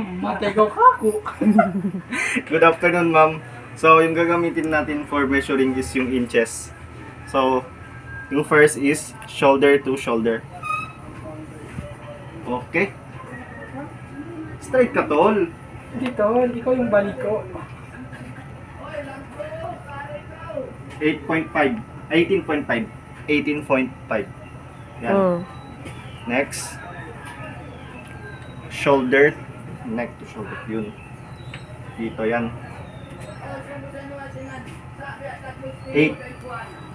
Matay ko kaku. Good afternoon, ma'am. So, yung gagamitin natin for measuring is yung inches. So, yung first is shoulder to shoulder. Okay. Straight ka, tol. Dito, ikaw yung balik ko. 8.5. 18.5. 18.5. Yan. Next. Shoulder. Neck to shoulder. Yun. Dito yan. 8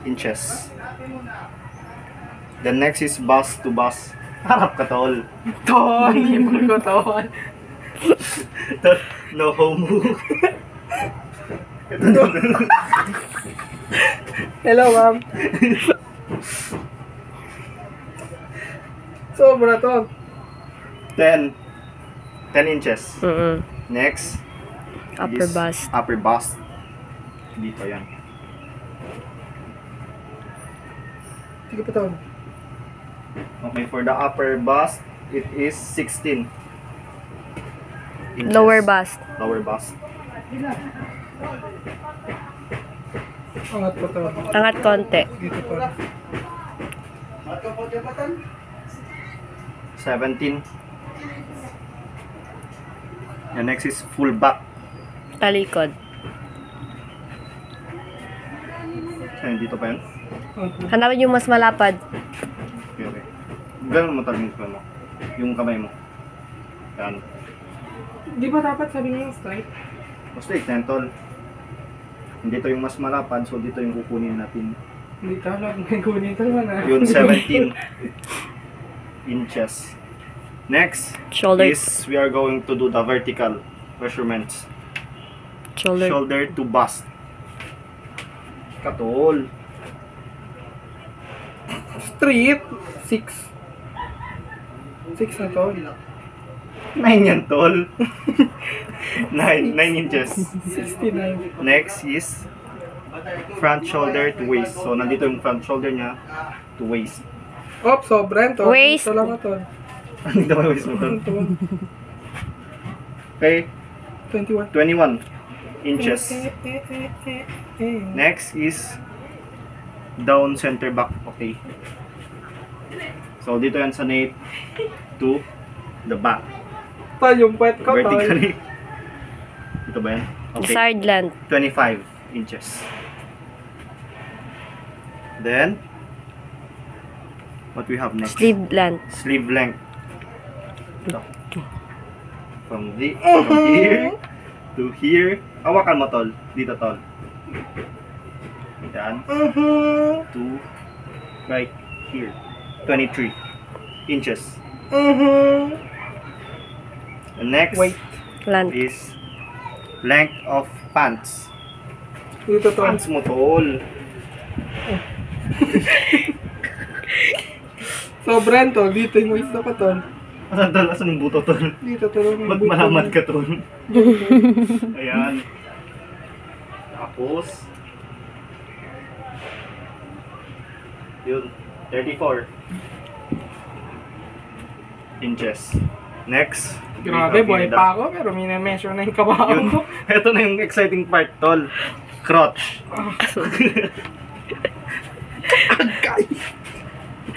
inches. The next is bust to bust. Harap ka, tol. Tol, hibol ko tol. No homo. Hello, ma'am. Sobra to. 10 inches. Next. Upper is bust. Upper bust. Dito yan. Sige pa tol. Okay, for the upper bust, it is 16 inches. Lower bust. Lower bust. Angat pa tol. Angat konti. Dito tol. 17. The next is full back. Talikod. Ayun, dito pa yun. Hanapin yung mas malapad. Okay, okay. Ganun mo talagang mo. Yung kamay mo. Yan. Di ba dapat sabi niyo straight? Basta tol. Dito yung mas malapad, so dito yung kukunin natin. Hindi talo, may kunin tol man ah. Yun, 17 inches. Next Shoulder. is we are going to do the vertical measurements. Shoulder. Shoulder to bust. Katol. Straight. 6. 6 na tol. 9 yan, tol. 9 inches. 69. Next is front shoulder to waist. So, nandito yung front shoulder niya to waist. Op, sobra tol. Waist. Ito lang na tol. Nandito yung waist mo, tol. Okay, 21. 21 inches. Next is down center back. Okay. So, dito yan sa nape to the back. Tol, yung puwet ko tol. Vertically. Dito ba yan? Okay. Side length. 25 inches. Then, what we have next? Sleeve length. Sleeve length. Ito. From here to here. Hawakan mo, tol. Dito, tol. Yan. To right here. 23 inches. The next Wait. Length. is length of pants. Dito tol. Pants mo, tol. Sobra tol. Dito yung waist ko tol. Asan, tol? Asan yung buto, tol? Dito tol. Ba't malaman ka, tol? Ayan. Tapos, yun, 34 inches. Next. Grabe, buhay pa ako, pero minamesyo na yung kabaho Yun. ko. Ito na yung exciting part, tol. Crotch.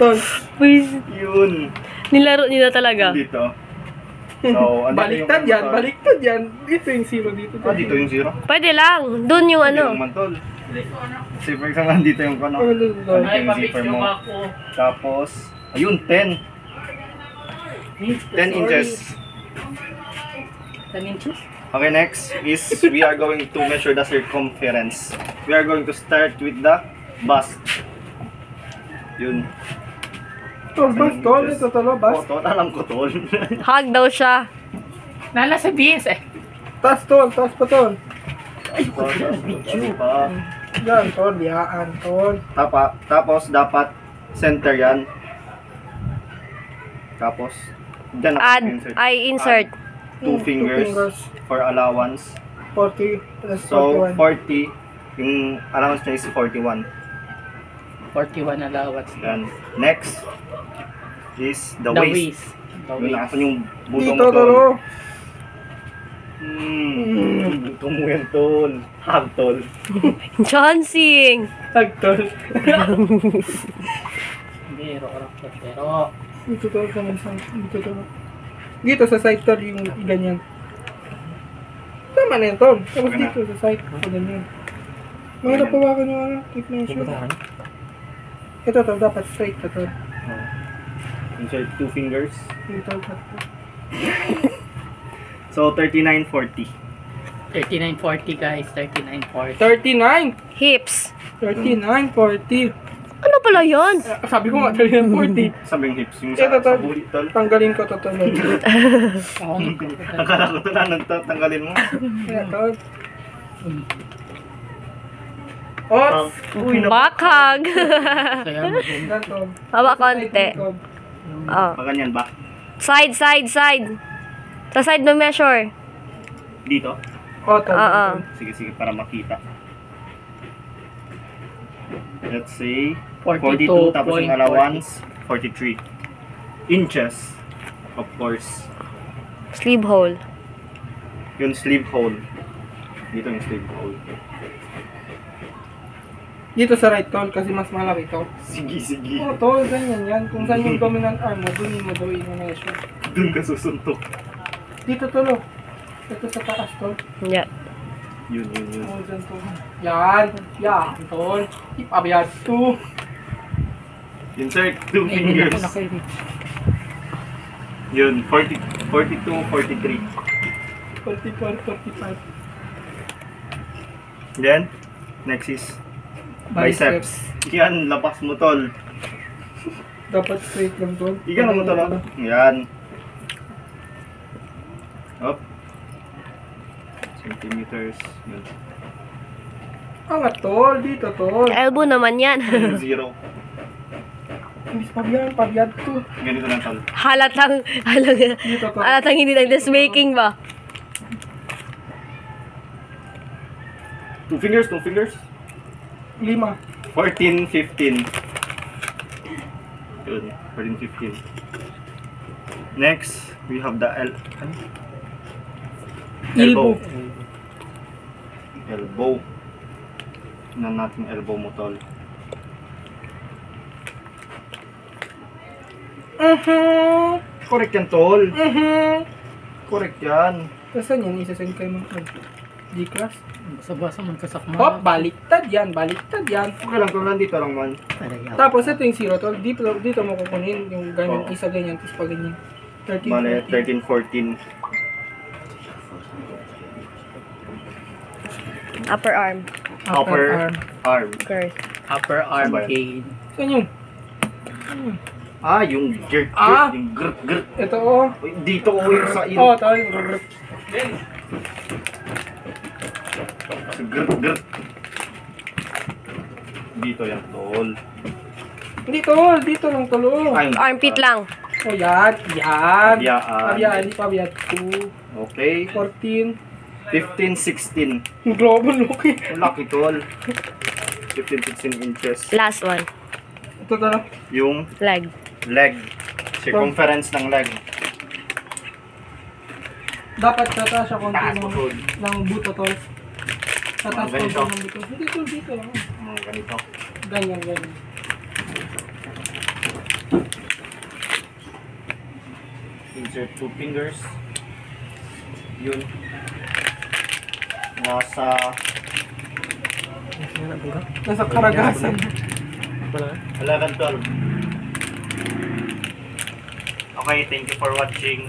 Tol, Uy, Yun. nilaro nila talaga. Dito. So, ano baliktad yan, baliktad yan. Dito yung zero dito. Ah, dito yung zero. Pwede lang. Doon yung ano. Yung mantol. Kasi for example, dito yung ano. Oh, tol. Dito yung zipper mo. Tapos, ayun, 10. 10 inches. 10 inches? Okay, next is we are going to measure the circumference. We are going to start with the bust. Yun. Tol, bas, tol. Ito tol, bas. Oh, tol, alam ko, tol. Hug daw siya. Nala sa BS eh. Tas tol, tas pa tol. Pa. Yan, tol, yaan, tol. Tapos, dapat center yan. Tapos, dyan Insert. Two fingers for allowance. 40 plus So, 41. 40. Yung allowance niya is 41. 41 allowance. Yan. Next is the waist. Yun, nakasan yung buto Dito, mo tol. doon. Buto mo yan, tol. Hag, tol. Chancing! Tag, tol. Hindi, rock pero. Dito, tol. Dito, tol. Dito sa side, tol, yung ganyan. Tama na yan, tol. Tapos Okay na. dito sa side, sa ganyan. Mga napawakan yung ano, take na yung shoe. Ito, tol, dapat straight na, tol. Insert 2 fingers. Dito, tol. So, 39.40. 39.40 guys, 39.40. 39! Hips. 39.40. Ano pala yun? Sabi ko nga, 39.40. Sabing hips. Yung Ito, sa tol. bulit, tol. Tanggalin ko to, tol. Oo, Akala ko ito na tanggalin mo. Kaya, tol. Ops! Uy, Bakhag. kaya mag-boom. Yan, tol. Baba konti. Oh. Pa ganyan ba? Side. Sa side mo measure. Dito? O, tol. Oo. Sige, para makita. Let's say, 42.40. 42, tapos yung allowance, 43 inches. Of course. Sleeve hole. Yung sleeve hole. Dito yung sleeve hole. Dito sa right, tol, kasi mas malaki to. Sige. Oo, tol, ganyan yan. Kung saan yung dominant arm mo, dun mo daw i-measure. Dun ka susuntok. Dito, tol, oh. Ito sa taas, tol. Yeah. Yun. Oo, dyan, tol. Yan, tol. Ipabiyad to. Insert 2 fingers. Yun, 42, 43. 44, 45. Then, next is biceps. Yan, lapas mo, tol. Dapat straight lang, tol. Igan mo, tol. Yan. Up. Centimeters. Yun. Angat, tol. Dito, tol. Elbow naman yan. 0. Imbis pabiyad to. Ganito lang, tol. halatang Dito, tol. hindi nag-dress making ba? 2 fingers. 5. 14, 15. Yun, 14, 15. Next, we have the elbow. Elbow. Tingnan natin elbow mo, tol. Correct yan, tol. Correct yan. Saan yan? Isasend kayo mga G-class? Basa-basa man kasakma. Hop, baliktad yan. Okay lang, tol. Nandito lang man. Tapos ito yung 0, tol. Dito mo kukunin yung ganyan, Oo. isa ganyan, tapos pa ganyan. 13, Bale, 14. 13, 14. Upper arm. Upper arm. Girth. Upper arm Sabay. gain. Saan yun? Ah, yung girt. Ah! Yung girt. Ito, oh. Uy, dito ko yung sa Oo, tol. Yung rrrr. Sa girt. Dito yan, tol. Hindi, tol. Dito lang, tol. Oh, Ay, Armpit lang. yan. Pabiyaan. Pabiyaan. Hindi pabiyad. 2, Okay. 14. 15, 16. Global, okay. Laki, tol. 15, 16 inches. Last one. Ito, tol. Yung Leg. leg. Circumference ng leg. Dapat tataas siya konti Taas mo, tol. ng buto, tol. Tataas konti Ganito. ng buto. Hindi, tol. Dito lang. Ganito. Ganyan. Insert 2 fingers. Yun. Nasa Nasa karagasan. 11, 12. Okay, thank you for watching.